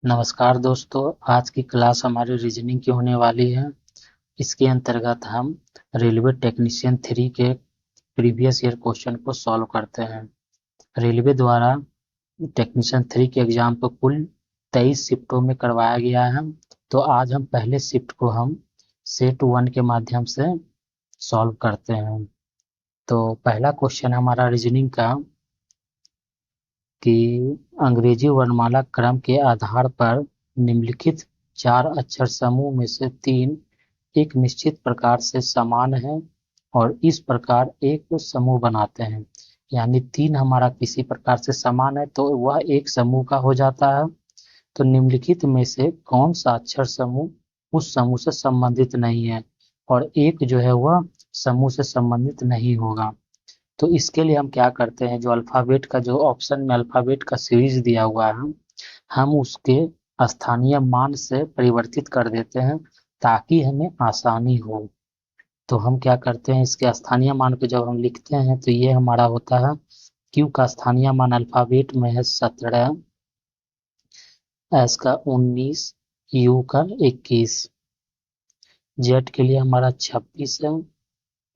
नमस्कार दोस्तों, आज की क्लास हमारी रीजनिंग की होने वाली है। इसके अंतर्गत हम रेलवे टेक्नीशियन 3 के प्रीवियस ईयर क्वेश्चन को सॉल्व करते हैं। रेलवे द्वारा टेक्नीशियन 3 के एग्जाम को कुल 23 शिफ्टों में करवाया गया है। तो आज हम पहले शिफ्ट को हम सेट 1 के माध्यम से सॉल्व करते हैं। तो पहला क्वेश्चन हमारा रीजनिंग का कि अंग्रेजी वर्णमाला क्रम के आधार पर निम्नलिखित 4 अक्षर समूह में से 3 एक निश्चित प्रकार से समान हैं और इस प्रकार एक समूह बनाते हैं। यानी 3 हमारा किसी प्रकार से समान है तो वह एक समूह का हो जाता है। तो निम्नलिखित में से कौन सा अक्षर समूह उस समूह से संबंधित नहीं है और एक जो है वह समूह से संबंधित नहीं होगा। तो इसके लिए हम क्या करते हैं, जो अल्फाबेट का जो ऑप्शन में अल्फाबेट का सीरीज दिया हुआ है हम उसके स्थानीय मान से परिवर्तित कर देते हैं ताकि हमें आसानी हो। तो हम क्या करते हैं, इसके स्थानीय मान को जब हम लिखते हैं तो ये हमारा होता है क्यू का स्थानीय मान अल्फाबेट में है 17, एस का 19, यू का 21, जेड के लिए हमारा 26 है,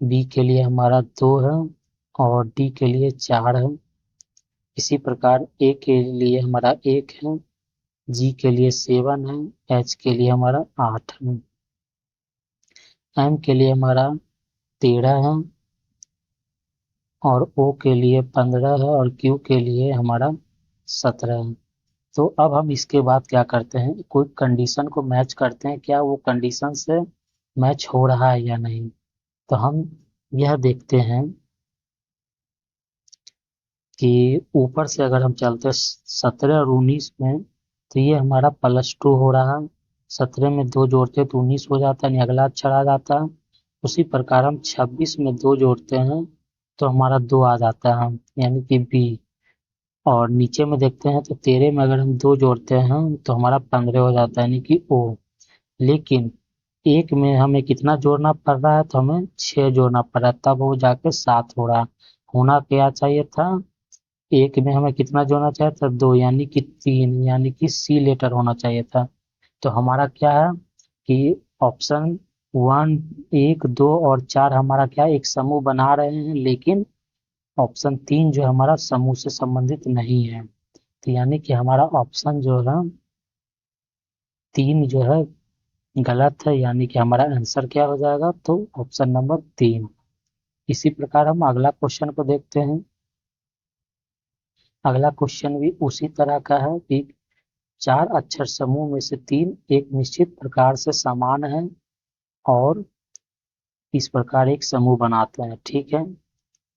बी के लिए हमारा 2 है और डी के लिए 4 है। इसी प्रकार ए के लिए हमारा 1 है, जी के लिए 7 है, एच के लिए हमारा 8 है, एम के लिए हमारा 13 है और ओ के लिए 15 है और क्यू के लिए हमारा 17 है। तो अब हम इसके बाद क्या करते हैं, कोई कंडीशन को मैच करते हैं, क्या वो कंडीशन से मैच हो रहा है या नहीं। तो हम यह देखते हैं कि ऊपर से अगर हम चलते 17 और 19 में तो ये हमारा +2 हो रहा है। 17 में 2 जोड़ते तो 19 हो जाता है, यानी अगला अक्षर आ जाता है। उसी प्रकार हम 26 में 2 जोड़ते हैं तो हमारा 2 आ जाता है, यानी कि बी। और नीचे में देखते हैं तो 13 में अगर हम 2 जोड़ते हैं तो हमारा 15 हो जाता है, यानी कि ओ। लेकिन एक में हमें कितना जोड़ना पड़ रहा है, तो हमें 6 जोड़ना पड़ रहा है, तब वो जाके 7 हो रहा। होना क्या चाहिए था, एक में हमें कितना जोड़ना चाहिए था, 2, यानी कि 3, यानी कि सी लेटर होना चाहिए था। तो हमारा क्या है कि ऑप्शन 1, 1, 2 और 4 हमारा क्या है, एक समूह बना रहे हैं, लेकिन ऑप्शन 3 जो हमारा समूह से संबंधित नहीं है। तो यानी कि हमारा ऑप्शन जो है 3 जो है गलत है, यानी कि हमारा आंसर क्या हो जाएगा, तो ऑप्शन नंबर 3। इसी प्रकार हम अगला क्वेश्चन को देखते हैं। अगला क्वेश्चन भी उसी तरह का है कि 4 अक्षर समूह में से 3 एक निश्चित प्रकार से समान है और इस प्रकार एक समूह बनाते हैं। ठीक है,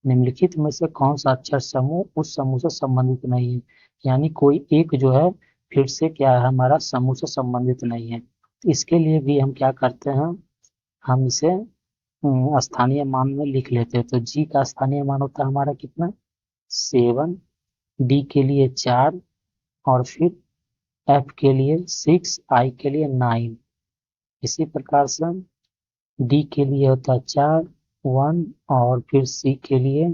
निम्नलिखित में से कौन सा अक्षर समूह उस समूह से संबंधित नहीं है, यानी कोई एक जो है फिर से क्या है, हमारा समूह से संबंधित नहीं है। इसके लिए भी हम क्या करते हैं, हम इसे स्थानीय मान में लिख लेते हैं। तो जी का स्थानीय मान होता है हमारा कितना, 7, डी के लिए 4 और फिर एफ के लिए 6, आई के लिए 9। इसी प्रकार से डी के लिए होता है 4, 1 और फिर सी के लिए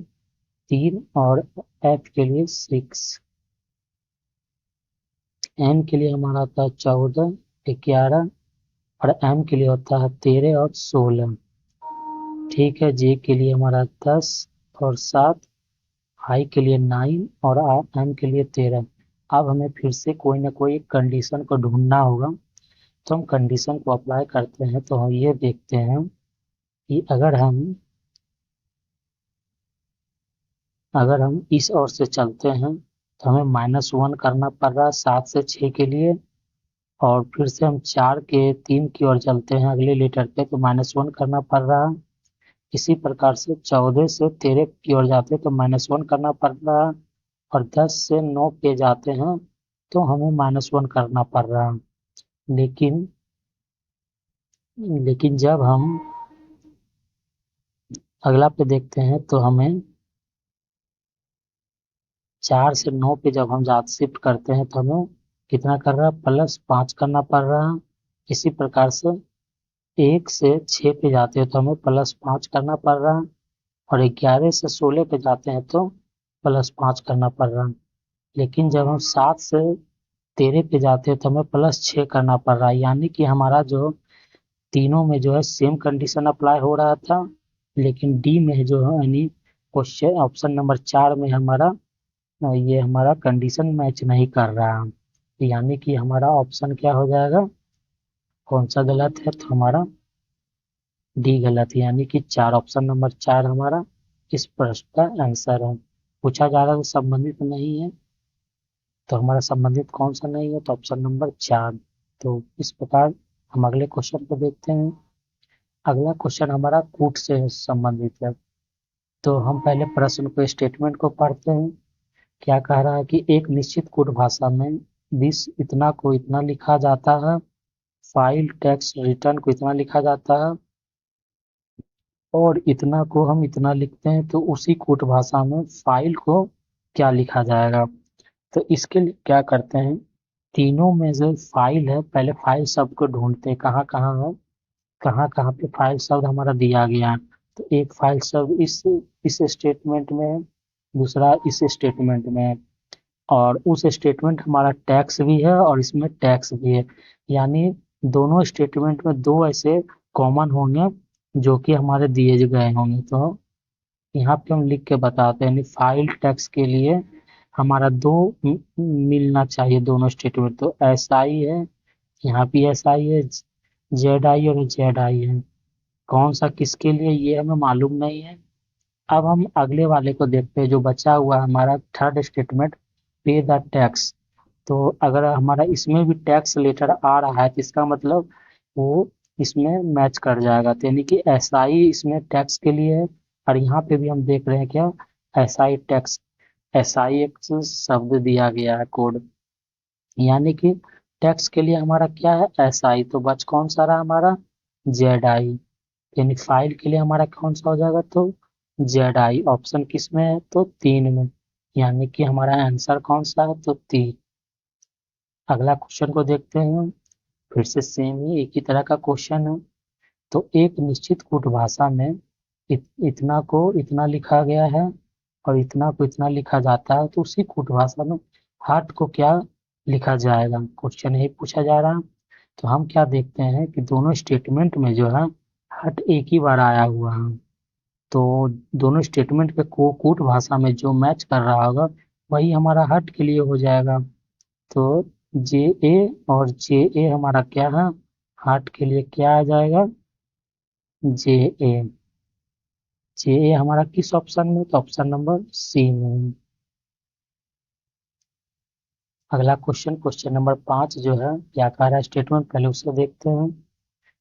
3 और एफ के लिए 6। एन के लिए हमारा होता है 14, 11 और एम के लिए होता है 13 और 16। ठीक है, जे के लिए हमारा 10 और 7, आई के लिए 9 और एम के लिए 13। अब हमें फिर से कोई ना कोई कंडीशन को ढूंढना होगा। तो हम कंडीशन को अप्लाई करते हैं। तो हम ये देखते हैं कि अगर हम इस ओर से चलते हैं तो हमें -1 करना पड़ रहा है 7 से 6 के लिए, और फिर से हम 4 के 3 की ओर चलते हैं अगले लेटर पे तो -1 करना पड़ रहा है। इसी प्रकार से 14 से 13 की ओर जाते हैं तो -1 करना पड़ रहा है, और 10 से 9 पे जाते हैं तो हमें -1 करना पड़ रहा है। लेकिन लेकिन जब हम अगला पे देखते हैं तो हमें 4 से 9 पे जब हम शिफ्ट करते हैं तो हमें कितना कर रहा है, +5 करना पड़ रहा है। इसी प्रकार से 1 से 6 पे जाते हैं तो हमें +5 करना पड़ रहा है, और 11 से 16 पे जाते हैं तो +5 करना पड़ रहा है। लेकिन जब हम 7 से 13 पे जाते हैं तो हमें +6 करना पड़ रहा है, यानी कि हमारा जो तीनों में जो है सेम कंडीशन अप्लाई हो रहा था, लेकिन डी में जो है यानी क्वेश्चन ऑप्शन नंबर 4 में हमारा ये हमारा कंडीशन मैच नहीं कर रहा, यानी कि हमारा ऑप्शन क्या हो जाएगा, कौन सा गलत है, तो हमारा डी गलत है, यानी कि 4 ऑप्शन नंबर 4 हमारा इस प्रश्न का आंसर है। पूछा जा रहा है संबंधित नहीं है, तो हमारा संबंधित कौन सा नहीं है, तो ऑप्शन नंबर 4। तो इस प्रकार हम अगले क्वेश्चन को देखते हैं। अगला क्वेश्चन हमारा कूट से संबंधित है। तो हम पहले प्रश्न को स्टेटमेंट को पढ़ते हैं। क्या कह रहा है कि एक निश्चित कूट भाषा में 20 इतना को इतना लिखा जाता है, फाइल टैक्स रिटर्न को इतना लिखा जाता है, और इतना को हम इतना लिखते हैं, तो उसी कूट भाषा में फाइल को क्या लिखा जाएगा। तो इसके लिए क्या करते हैं, तीनों में जो फाइल है पहले फाइल शब्द को ढूंढते हैं, कहाँ कहाँ है, कहाँ कहाँ पे फाइल शब्द हमारा दिया गया है। तो एक फाइल शब्द इस स्टेटमेंट में है, दूसरा इस स्टेटमेंट में है, और उस स्टेटमेंट हमारा टैक्स भी है और इसमें टैक्स भी है, यानी दोनों स्टेटमेंट में दो ऐसे कॉमन होंगे जो कि हमारे दिए गए होंगे। तो यहाँ पे हम लिख के बताते हैं, फाइल टैक्स के लिए हमारा दो मिलना चाहिए दोनों स्टेटमेंट, तो एस आई है, यहाँ भी एस आई है, जेड आई और जेड आई है, कौन सा किसके लिए ये हमें मालूम नहीं है। अब हम अगले वाले को देखते हैं, जो बचा हुआ हमारा थर्ड स्टेटमेंट, पे द टैक्स। तो अगर हमारा इसमें भी टैक्स लेटर आ रहा है तो इसका मतलब वो इसमें मैच कर जाएगा, तो यानी कि एसआई इसमें टैक्स के लिए है, और यहाँ पे भी हम देख रहे हैं क्या, एसआई टैक्स, एसआई एक शब्द दिया गया है कोड, यानी कि टैक्स के लिए हमारा क्या है एसआई, तो बच कौन सा रहा हमारा जेड आई, यानी फाइल के लिए हमारा कौन सा हो जाएगा, तो जेड आई ऑप्शन किस में है, तो 3 में, यानी कि हमारा आंसर कौन सा है, तो 3। अगला क्वेश्चन को देखते हैं, फिर से सेम ही एक ही तरह का क्वेश्चन है। तो एक निश्चित कूट भाषा में इतना को इतना लिखा गया है और इतना को इतना लिखा जाता है, तो उसी कूट भाषा में हट को क्या लिखा जाएगा, क्वेश्चन यही पूछा जा रहा है। तो हम क्या देखते हैं कि दोनों स्टेटमेंट में जो है हट एक ही बार आया हुआ है, तो दोनों स्टेटमेंट के को कूट भाषा में जो मैच कर रहा होगा वही हमारा हट के लिए हो जाएगा। तो जे ए और जे ए हमारा क्या है, हार्ट के लिए क्या आ जाएगा, जे ए, जे ए हमारा किस ऑप्शन में, तो ऑप्शन नंबर सी में। अगला क्वेश्चन, क्वेश्चन नंबर 5 जो है क्या कह रहा है स्टेटमेंट, पहले उसे देखते हैं।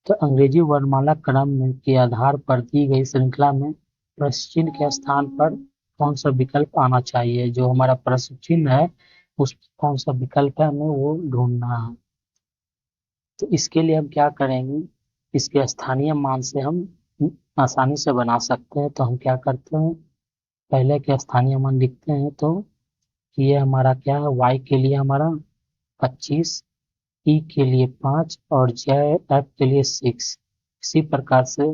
तो अंग्रेजी वर्णमाला क्रम में के आधार पर दी गई श्रृंखला में प्रश्न चिन्ह के स्थान पर कौन सा विकल्प आना चाहिए, जो हमारा प्रश्न चिन्ह है उस कौन सा विकल्प है हमें वो ढूंढना है। तो इसके लिए हम क्या करेंगे, इसके स्थानीय मान से हम आसानी से बना सकते हैं। तो हम क्या करते हैं, पहले के स्थानीय मान लिखते हैं, तो ये हमारा क्या है, y के लिए हमारा 25, ई के लिए 5 और जे एफ के लिए 6, इसी प्रकार से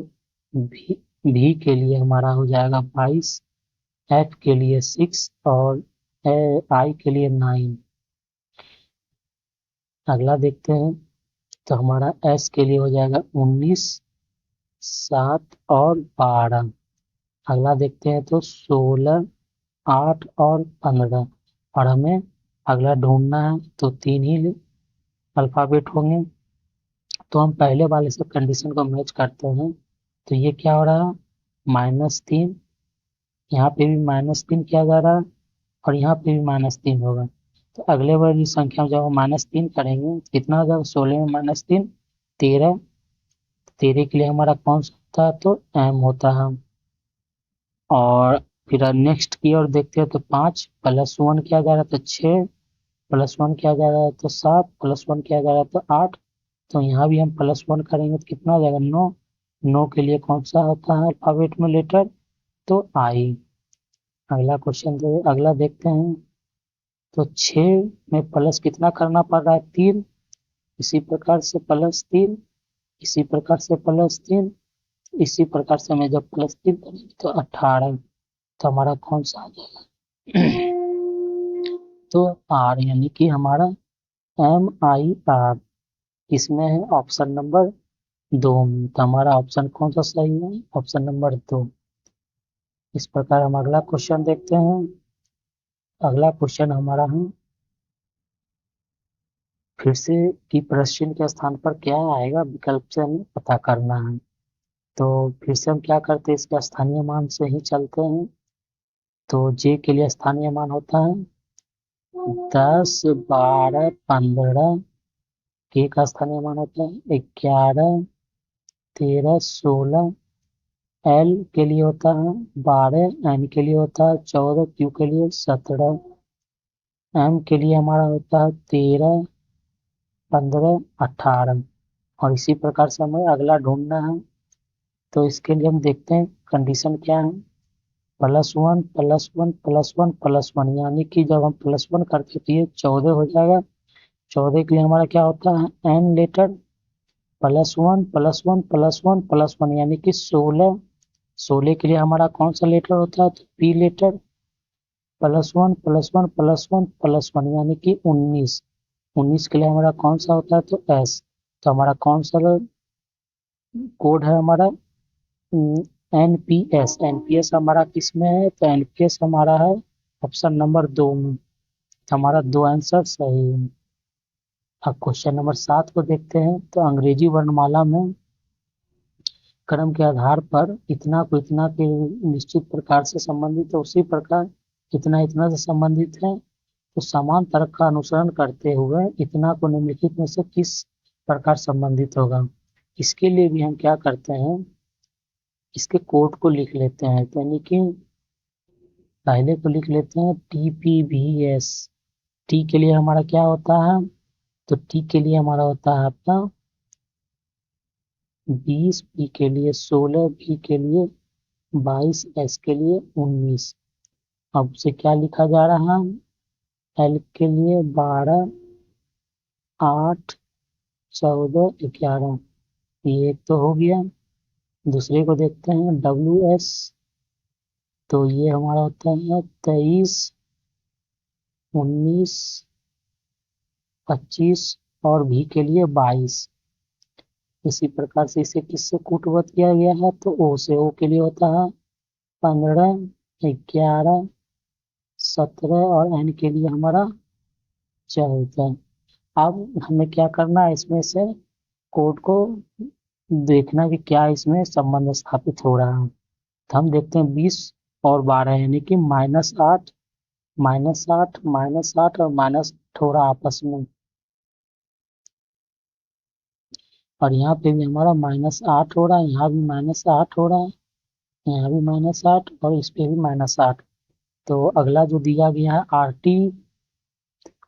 भी के लिए हमारा हो जाएगा 22, एफ के लिए 6 और आई के लिए 9। अगला देखते हैं, तो हमारा एस के लिए हो जाएगा 19, 7 और 12। अगला देखते हैं, तो 16, 8 और 15, और हमें अगला ढूंढना है, तो 3 ही अल्फाबेट होंगे। तो हम पहले वाले से कंडीशन को मैच करते हैं, तो ये क्या हो रहा है, -3, यहाँ पे भी -3 किया जा रहा है, और यहाँ पे भी -3 होगा। तो अगले वाली संख्या में जब हम -3 करेंगे तो कितना हो जाएगा, 16 में -3 13, 13 के लिए हमारा कौन सा होता है, तो एम होता है। और फिर नेक्स्ट की ओर देखते हैं, तो 5 + 1 किया जा रहा है तो 6, +1 किया जा रहा है तो 7, +1 किया जा रहा है तो 8। तो यहाँ भी हम +1 करेंगे तो कितना हो जाएगा, 9, 9 के लिए कौन सा होता है अल्फाबेट में लेटर, तो आई। अगला क्वेश्चन अगला देखते हैं, तो 6 में प्लस कितना करना पड़ रहा है, 3, इसी प्रकार से +3, इसी प्रकार से +3, इसी प्रकार से मैं जब +3 करेंगे तो 18, तो हमारा कौन सा आ जाएगा तो आर, यानी कि हमारा MIR इसमें है ऑप्शन नंबर 2 में। तो हमारा ऑप्शन कौन सा सही है? Option number 2। इस प्रकार हम अगला क्वेश्चन देखते हैं। अगला क्वेश्चन हमारा है फिर से कि प्रश्न के स्थान पर क्या आएगा, विकल्प से हमें पता करना है। तो फिर से हम क्या करते हैं, इसके स्थानीय मान से ही चलते हैं। तो जे के लिए स्थानीय मान होता है 10, 12, 15। के का स्थानीय मान होता है 11, 13, 16। एल के लिए होता है 12, एन के लिए होता है 14, क्यू के लिए 17, एम के लिए हमारा होता है 13, 15, 18। और इसी प्रकार से हमें अगला ढूंढना है। तो इसके लिए हम देखते हैं कंडीशन क्या है। +1 +1 +1 +1, यानी कि जब हम +1 करते तो ये 14 हो जाएगा। 14 के लिए हमारा क्या होता है एन लेटर। +1 +1 +1 +1 यानी कि 16। 16 के लिए हमारा कौन सा लेटर होता है? तो पी लेटर। +1 +1 +1 +1 यानी कि 19। 19 के लिए हमारा कौन सा होता है? तो एस। तो हमारा कौन सा कोड है हमारा? एनपीएस। एनपीएस हमारा किस में है? तो एनपीएस हमारा है ऑप्शन नंबर 2 में। तो हमारा 2 आंसर सही है। अब क्वेश्चन नंबर 7 को देखते हैं। तो अंग्रेजी वर्णमाला में क्रम के आधार पर इतना को इतना के निश्चित प्रकार से संबंधित है, उसी प्रकार इतना इतना से संबंधित है। तो समान तर्क का अनुसरण करते हुए इतना को निम्नलिखित में से किस प्रकार संबंधित होगा? इसके लिए भी हम क्या करते हैं, इसके कोड को लिख लेते हैं। तो यानी कि पहले को लिख लेते हैं TPVS। टी के लिए हमारा क्या होता है? तो टी के लिए हमारा होता है आपका 20, पी के लिए 16, भी के लिए 22, एस के लिए 19। अब से क्या लिखा जा रहा है? एल के लिए 12, 8, 14, 11। ये एक तो हो गया। दूसरे को देखते हैं WS। तो ये हमारा होता है 23, 19, 25 और भी के लिए 22। इसी प्रकार से इसे किससे कूटबद्ध किया गया है? तो ओ से। ओ के लिए होता है 15, 11, 17 और एन के लिए हमारा 14। अब हमें क्या करना है, इसमें से कोड को देखना कि क्या इसमें संबंध स्थापित हो रहा है। तो हम देखते हैं 20 और 12 यानी कि -8, -8, -8 और -8 हो रहा आपस में। और यहाँ पे भी हमारा -8 हो रहा है, यहाँ भी -8 हो रहा है, यहाँ भी -8 और इस पे भी -8। तो अगला जो दिया गया है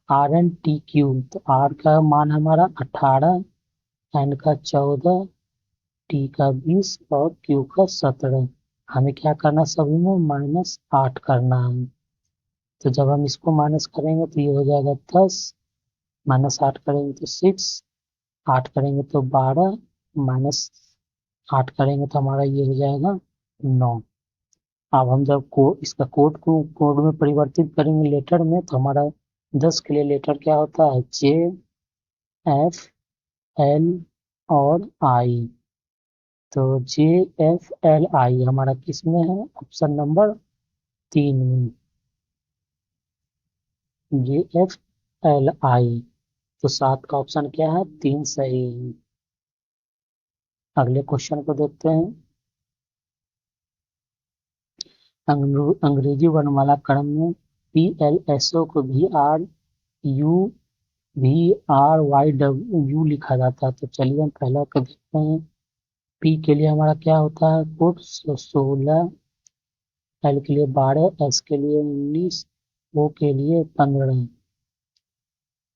RNTQ। तो आर का मान हमारा 18, एन का 14, टी का 20 और क्यू का 17। हमें क्या करना, सभी में -8 करना है। तो जब हम इसको माइनस करेंगे तो ये हो जाएगा 10, -8 करेंगे तो 6, 8 करेंगे तो 12, -8 करेंगे तो हमारा ये हो जाएगा 9। अब हम जब इसका कोड को कोड में परिवर्तित करेंगे लेटर में, तो हमारा 10 के लिए लेटर क्या होता है? JFL और I। तो JFLI हमारा किस में है? ऑप्शन नंबर 3 में। JFLI। तो 7 का ऑप्शन क्या है? 3 सही है। अगले क्वेश्चन को देखते हैं। अंग्रेजी वर्णमाला क्रम में PLSO को VRYW लिखा जाता है। तो चलिए हम पहला को देखते हैं। पी के लिए हमारा क्या होता है? कोड 16, एल के लिए 12, एस के लिए 19, ओ के लिए 15।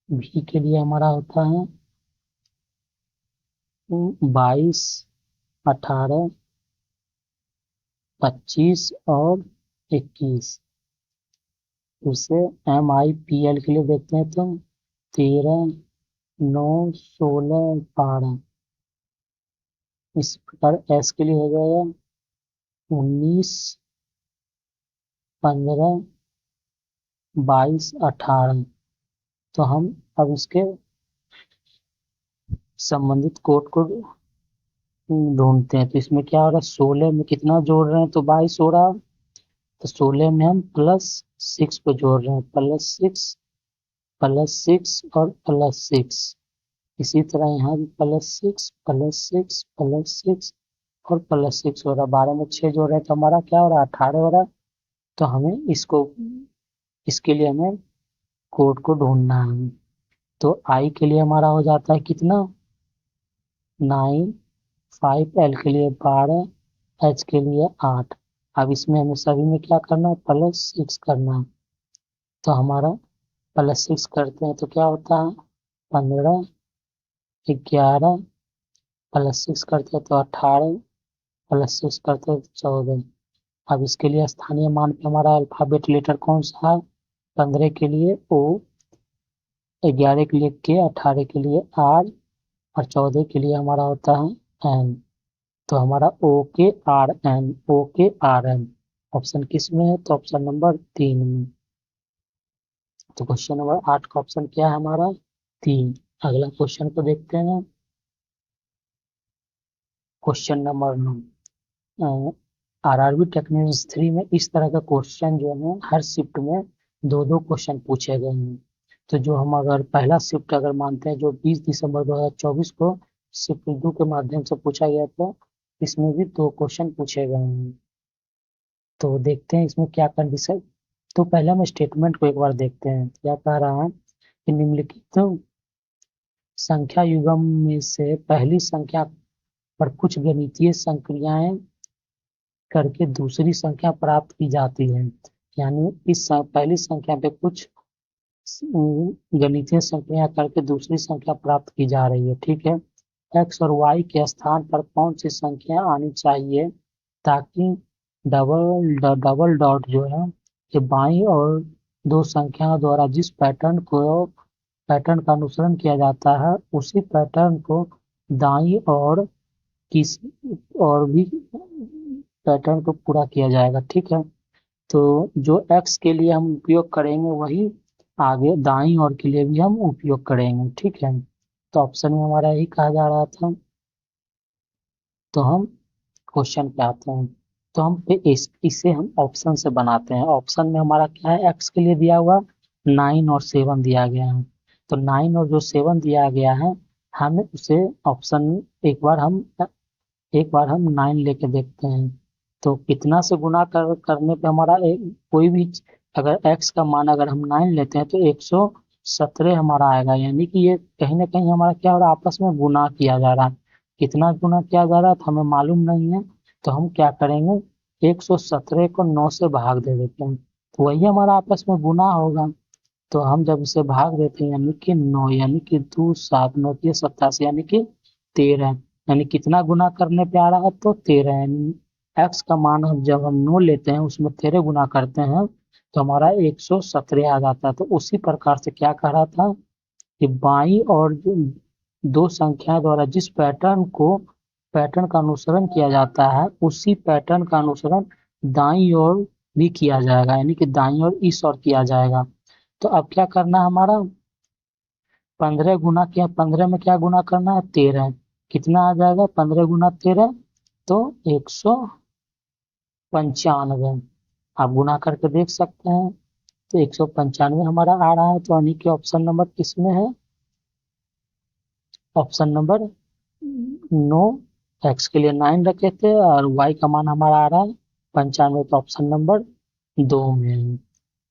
भी के लिए हमारा होता है 22, 18, 25 और 21। उसे MIPL के लिए देखते हैं तो 13, 9, 16, 12। इस प्रकार एस के लिए हो जाएगा 19, 15, 22, 18। तो हम अब इसके संबंधित कोड को ढूंढते हैं। तो इसमें क्या हो रहा है, 16 में कितना जोड़ रहे हैं तो 22 हो रहा है। तो 16 में हम +6 को जोड़ रहे हैं, +6 और +6। इसी तरह यहाँ भी +6 +6 +6 और +6 हो रहा है। 12 में 6 जोड़ रहे हैं तो हमारा क्या हो रहा है, 18 हो रहा है। तो हमें इसके लिए हमें कोड को ढूंढना है। तो आई के लिए हमारा हो जाता है कितना, 9, 5 एल के लिए 12, एच के लिए 8। अब इसमें हमें सभी में क्या करना है, +6 करना है। तो हमारा +6 करते हैं तो क्या होता है, 15, 11, +6 करते हैं तो 18, +6 करते हैं तो 14। अब इसके लिए स्थानीय मान पे हमारा अल्फाबेट लेटर कौन सा है, 15 के लिए ओ, 11 के लिए के, 18 के लिए आर और 14 के लिए हमारा होता है एन। तो हमारा ओ के आर एन ऑप्शन किस में है, तो ऑप्शन नंबर 3 में। तो क्वेश्चन नंबर 8 का ऑप्शन क्या है हमारा, 3। अगला क्वेश्चन को देखते हैं। क्वेश्चन नंबर 9, आरआरबी टेक्निकल 3 में इस तरह का क्वेश्चन जो है हर शिफ्ट में 2-2 क्वेश्चन पूछे गए हैं। तो जो हम अगर पहला शिफ्ट अगर मानते हैं जो 20 दिसंबर 2024 को शिफ्ट 2 के माध्यम से पूछा गया था, इसमें भी 2 क्वेश्चन पूछे गए हैं। तो देखते हैं इसमें क्या कंडीशन। तो पहले हम स्टेटमेंट को एक बार देखते हैं, क्या कह रहा है कि निम्नलिखित संख्या युग्म में से पहली संख्या पर कुछ गणितीय संक्रियाएं करके दूसरी संख्या प्राप्त की जाती है। यानी इस पहली संख्या पे कुछ गणितीय संक्रिया करके दूसरी संख्या प्राप्त की जा रही है, ठीक है। एक्स और वाई के स्थान पर कौन सी संख्या आनी चाहिए ताकि डबल डॉट जो है कि बाई और दो संख्याओं द्वारा जिस पैटर्न का अनुसरण किया जाता है उसी पैटर्न को दाई और किसी और भी पैटर्न को पूरा किया जाएगा, ठीक है। तो जो एक्स के लिए हम उपयोग करेंगे वही आगे दाई और के लिए भी हम उपयोग करेंगे, ठीक है। तो ऑप्शन में हमारा यही कहा जा रहा था। तो हम क्वेश्चन पे आते हैं। तो हम इसे हम ऑप्शन से बनाते हैं। ऑप्शन में हमारा क्या है, एक्स के लिए दिया हुआ 9 और 7 दिया गया है। तो 9 और जो 7 दिया गया है हमें उसे ऑप्शन एक बार हम 9 लेके देखते हैं। तो कितना से गुना करने पे हमारा कोई भी अगर x का मान अगर हम 9 लेते हैं तो 117 हमारा आएगा। यानी कि ये कहीं ना कहीं हमारा क्या हो रहा है, आपस में गुना किया जा रहा है। कितना गुना किया जा रहा है तो हमें मालूम नहीं है। तो हम क्या करेंगे, 117 को 9 से भाग दे देते हैं तो वही हमारा आपस में गुना होगा। तो हम जब इसे भाग देते हैं यानी कि 9, यानी कि 2 7 9 87 यानी कि 13। यानी कितना गुना करने पे आ रहा है, तो 13। यानी एक्स का मान हम जब हम 9 लेते हैं उसमें 13 गुना करते हैं तो हमारा 117 आ जाता है। तो उसी प्रकार से क्या कह रहा था कि बाई और दो संख्या द्वारा जिस पैटर्न का अनुसरण किया जाता है उसी पैटर्न का अनुसरण दाई ओर भी किया जाएगा, यानी कि दाई ओर इस ओर किया जाएगा। तो अब क्या करना है हमारा, 15 गुना किया, 15 में क्या गुना करना है, 13। कितना आ जाएगा 15 गुना 13, तो 195। आप गुना करके देख सकते हैं। तो 195 हमारा आ रहा है। तो यानी कि ऑप्शन नंबर किसमें है, ऑप्शन नंबर 9। एक्स के लिए 9 रखे थे और वाई का मान हमारा आ रहा है 95, तो ऑप्शन नंबर 2 में है।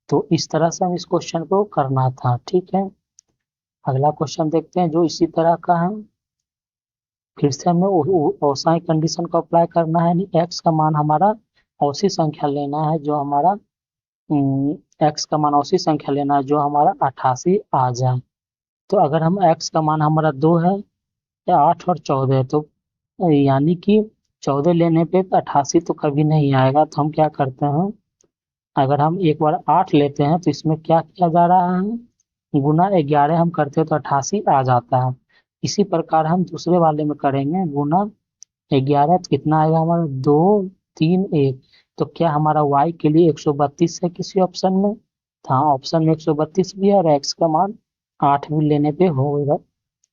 तो इस तरह से हम इस क्वेश्चन को करना था, ठीक है। अगला क्वेश्चन देखते हैं जो इसी तरह का है। फिर से हमें औसाई कंडीशन को अप्लाई करना है। यानी एक्स का मान हमारा ऐसी संख्या लेना है जो हमारा एक्स का मान ऐसी संख्या लेना है जो हमारा 88 आ जाए। तो अगर हम एक्स का मान हमारा 2 है या 8 और 14 है तो यानी कि 14 लेने पे 88 तो कभी नहीं आएगा। तो हम क्या करते हैं, अगर हम एक बार 8 लेते हैं तो इसमें क्या किया जा रहा है, गुना 11 हम करते हैं तो 88 आ जाता है। इसी प्रकार हम दूसरे वाले में करेंगे, गुना 11 तो कितना आएगा हमारा, 2 3 1। तो क्या हमारा y के लिए 132 है किसी ऑप्शन में, हाँ ऑप्शन में 132 भी है और x का मान 8 भी लेने पे होगा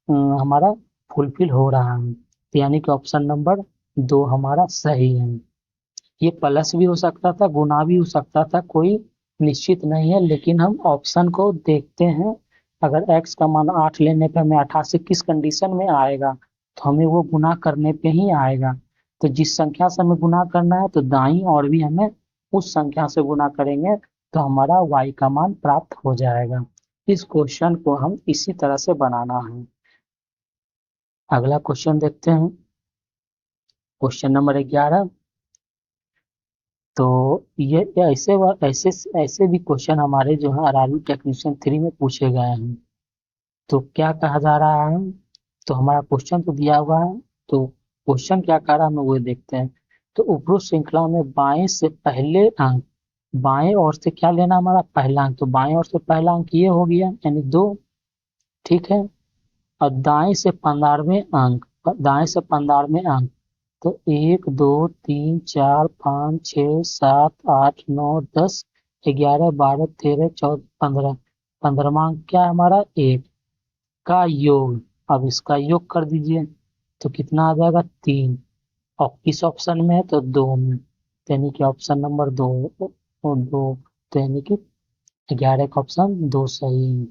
हमारा फुलफिल हो रहा है, तो यानी कि ऑप्शन नंबर 2 हमारा सही है। ये प्लस भी हो सकता था, गुना भी हो सकता था, कोई निश्चित नहीं है, लेकिन हम ऑप्शन को देखते हैं। अगर x का मान 8 लेने पे हमें 88 किस कंडीशन में आएगा, तो हमें वो गुना करने पे ही आएगा। तो जिस संख्या से हमें गुना करना है, तो दाईं और भी हमें उस संख्या से गुना करेंगे, तो हमारा y का मान प्राप्त हो जाएगा। इस क्वेश्चन को हम इसी तरह से बनाना है। अगला क्वेश्चन देखते हैं, क्वेश्चन नंबर 11। तो ये ऐसे ऐसे भी क्वेश्चन हमारे जो है आरआरबी टेक्नीशियन 3 में पूछे गए हैं। तो क्या कहा जा रहा है, तो हमारा क्वेश्चन तो दिया हुआ है, तो क्वेश्चन क्या कह रहा है हम वो देखते हैं। तो उपरोक्त श्रृंखला में बाएं से पहले अंक, बाएं ओर से क्या लेना हमारा पहला अंक, तो बाएं ओर से पहला अंक ये हो गया यानी 2, ठीक है। और दाएं से 15वें अंक, दाएं से 15वें अंक, तो 1 2 3 4 5 6 7 8 9 10 11 12 13 14 15, 15वां अंक क्या है हमारा 1 का योग। अब इसका योग कर दीजिए, तो कितना आ जाएगा 3। और किस ऑप्शन में है, तो 2 में, तो यानी कि ऑप्शन नंबर 2, दो, तो यानी कि 11 का ऑप्शन 2 सही है।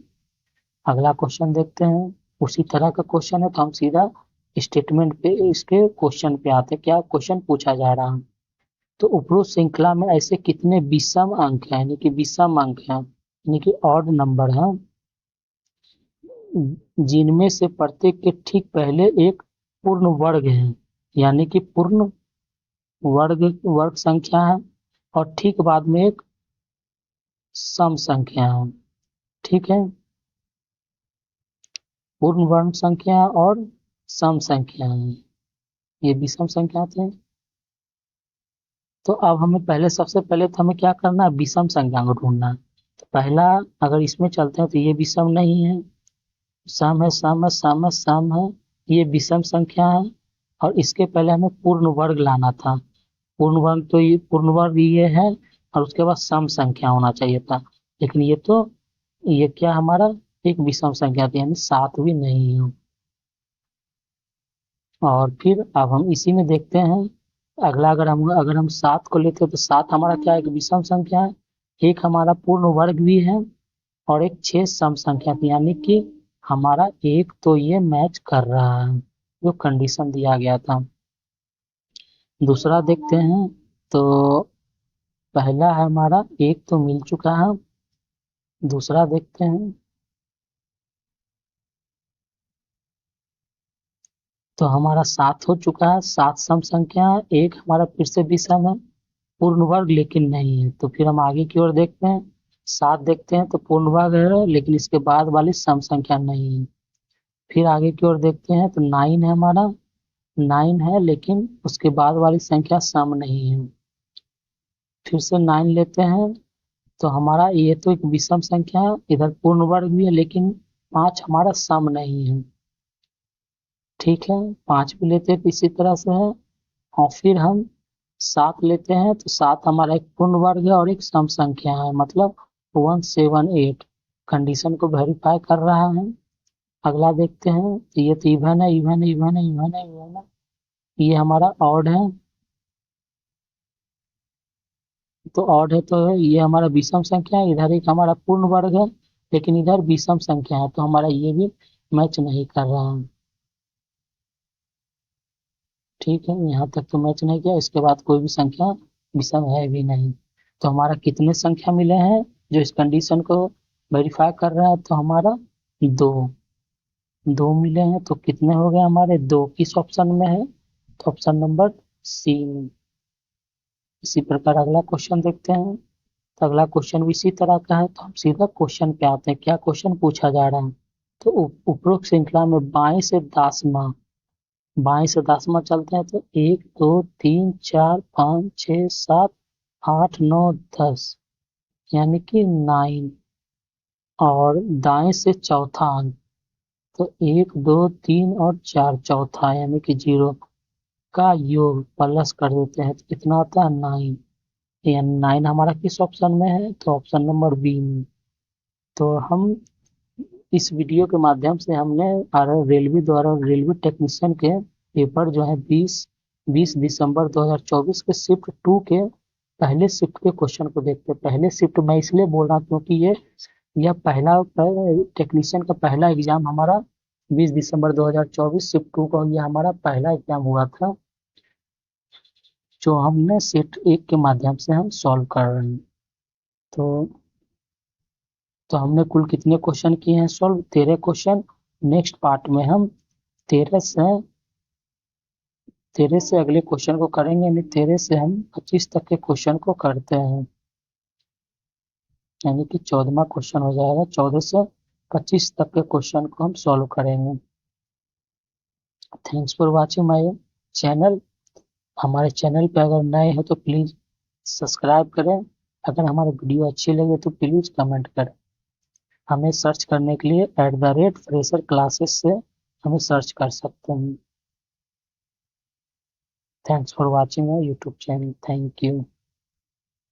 अगला क्वेश्चन देखते हैं, उसी तरह का क्वेश्चन है, तो हम सीधा स्टेटमेंट पे इसके क्वेश्चन पे आते हैं। क्या क्वेश्चन पूछा जा रहा है, तो उपरोक्त श्रृंखला में ऐसे कितने विषम अंक हैं, यानी कि विषम अंक हैं, यानी कि ऑड नंबर हैं, जिनमें से प्रत्येक के ठीक पहले एक पूर्ण वर्ग है, यानी कि पूर्ण वर्ग संख्या है, और ठीक बाद में एक सम संख्या है, ठीक है। पूर्ण वर्ग संख्या और सम संख्या है, ये विषम संख्या थे। तो अब हमें पहले, सबसे पहले तो हमें क्या करना है, विषम संख्या को ढूंढना है। तो पहला, अगर इसमें चलते हैं तो ये विषम नहीं है, सम है, सम है, सम है, सम है, ये विषम संख्या है। और इसके पहले हमें पूर्ण वर्ग लाना था, पूर्ण वर्ग, तो ये पूर्ण वर्ग ये है, और उसके बाद सम संख्या होना चाहिए था, लेकिन ये क्या हमारा एक विषम संख्या थी, यानी 7 भी नहीं है। और फिर अब हम इसी में देखते हैं, अगला, अगर हम 7 को लेते हैं, तो 7 हमारा क्या है, एक विषम संख्या है, एक हमारा पूर्ण वर्ग भी है, और एक 6 सम संख्या थी, यानी कि हमारा एक तो ये मैच कर रहा है जो कंडीशन दिया गया था। दूसरा देखते हैं, तो पहला है हमारा एक तो मिल चुका है, दूसरा देखते हैं, तो हमारा 7 हो चुका है, 7 सम संख्या है, एक हमारा फिर से विषम है, पूर्ण वर्ग लेकिन नहीं है। तो फिर हम आगे की ओर देखते हैं, 7 देखते हैं, तो पूर्ण वर्ग है, लेकिन इसके बाद वाली सम संख्या नहीं है। फिर आगे की ओर देखते हैं, तो 9 है हमारा, 9 है, लेकिन उसके बाद वाली संख्या सम नहीं है। फिर से 9 लेते हैं, तो हमारा ये तो एक विषम संख्या है, इधर पूर्ण वर्ग भी है, लेकिन 5 हमारा सम नहीं है, ठीक है। 5 भी लेते हैं तो इसी तरह से है। और फिर हम 7 लेते हैं, तो 7 हमारा एक पूर्ण वर्ग है और एक सम संख्या है, मतलब 178 कंडीशन को वेरीफाई कर रहा है। अगला देखते हैं, तो ये तो इवन है, इवन है, इवन है, इवन है, इवन है, ये हमारा ऑड है, तो ऑड है, तो ये हमारा विषम संख्या है, इधर एक हमारा पूर्ण वर्ग है, लेकिन इधर विषम संख्या है, तो हमारा ये भी मैच नहीं कर रहा है, ठीक है। यहाँ तक तो मैच नहीं किया, इसके बाद कोई भी संख्या विषम है भी नहीं। तो हमारा कितने संख्या मिले हैं जो इस कंडीशन को वेरीफाई कर रहा है, तो हमारा दो, दो मिले हैं, तो कितने हो गए हमारे, दो किस ऑप्शन में है, तो ऑप्शन नंबर सी में। इसी प्रकार अगला क्वेश्चन देखते हैं, तो अगला क्वेश्चन भी इसी तरह का है, तो हम सीधा क्वेश्चन पे आते हैं। क्या क्वेश्चन पूछा जा रहा है, तो उपरोक्त श्रृंखला में बाएं से दसवां चलते हैं, तो 1 2 3 4 5 6 7 8 9 10, यानी कि 9। और दाएं से चौथा अंक, तो 1 2 3 और 4, चौथा यानी कि 0 का योग प्लस कर देते हैं, तो कितना आता है 9। यानी 9 हमारा किस ऑप्शन में है, तो ऑप्शन नंबर बी में। तो हम इस वीडियो के माध्यम से हमने रेलवे द्वारा रेलवे टेक्नीशियन के पेपर जो है 20 दिसंबर 2024 के शिफ्ट 2 के पहले शिफ्ट के क्वेश्चन को देखते हैं। पहले शिफ्ट मैं इसलिए बोल रहा हूँ क्योंकि यह पहला टेक्नीशियन का पहला एग्जाम हमारा 20 दिसंबर 2024 शिफ्ट 2 का यह हमारा पहला एग्जाम हुआ था, जो हमने शिफ्ट 1 के माध्यम से हम सॉल्व कर रहे हैं। तो हमने कुल कितने क्वेश्चन किए हैं सॉल्व? 13 क्वेश्चन। नेक्स्ट पार्ट में हम 13 से अगले क्वेश्चन को करेंगे, यानी 13 से हम 25 तक के क्वेश्चन को करते हैं, यानी कि 14वां क्वेश्चन हो जाएगा। 14 से 25 तक के क्वेश्चन को हम सॉल्व करेंगे। Thanks for watching my channel. हमारे चैनल पे अगर नए हो तो प्लीज़ सब्सक्राइब करें। अगर हमारी वीडियो अच्छी लगे तो प्लीज़ कमेंट करें। हमें सर्च करने के लिए @फ्रेशर क्लासेस से हमें सर्च कर सकते हैं। Thanks for watching my YouTube channel. Thank you.